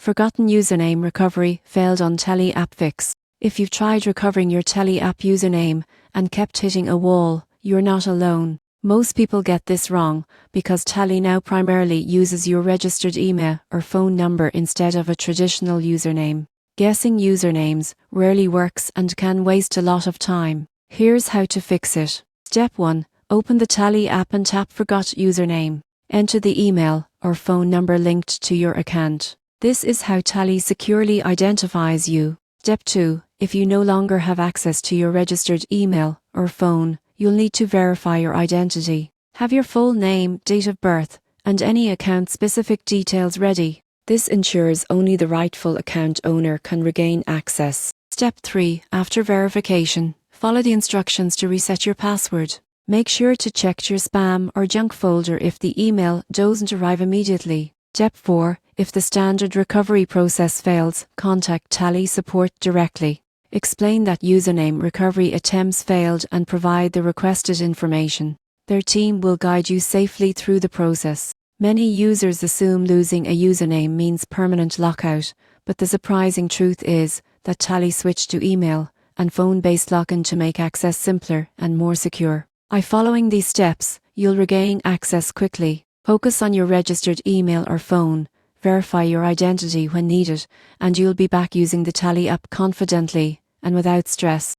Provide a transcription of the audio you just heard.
Forgotten username recovery failed on Tally app fix. If you've tried recovering your Tally app username and kept hitting a wall, you're not alone. Most people get this wrong because Tally now primarily uses your registered email or phone number instead of a traditional username. Guessing usernames rarely works and can waste a lot of time. Here's how to fix it. Step 1. Open the Tally app and tap Forgot Username. Enter the email or phone number linked to your account. This is how Tally securely identifies you. Step 2. If you no longer have access to your registered email or phone, you'll need to verify your identity. Have your full name, date of birth, and any account-specific details ready. This ensures only the rightful account owner can regain access. Step 3. After verification, follow the instructions to reset your password. Make sure to check your spam or junk folder if the email doesn't arrive immediately. Step 4. If the standard recovery process fails, contact Tally support directly. Explain that username recovery attempts failed and provide the requested information. Their team will guide you safely through the process. Many users assume losing a username means permanent lockout, but the surprising truth is that Tally switched to email and phone-based login to make access simpler and more secure. By following these steps, you'll regain access quickly. Focus on your registered email or phone, verify your identity when needed, and you'll be back using the Tally app confidently and without stress.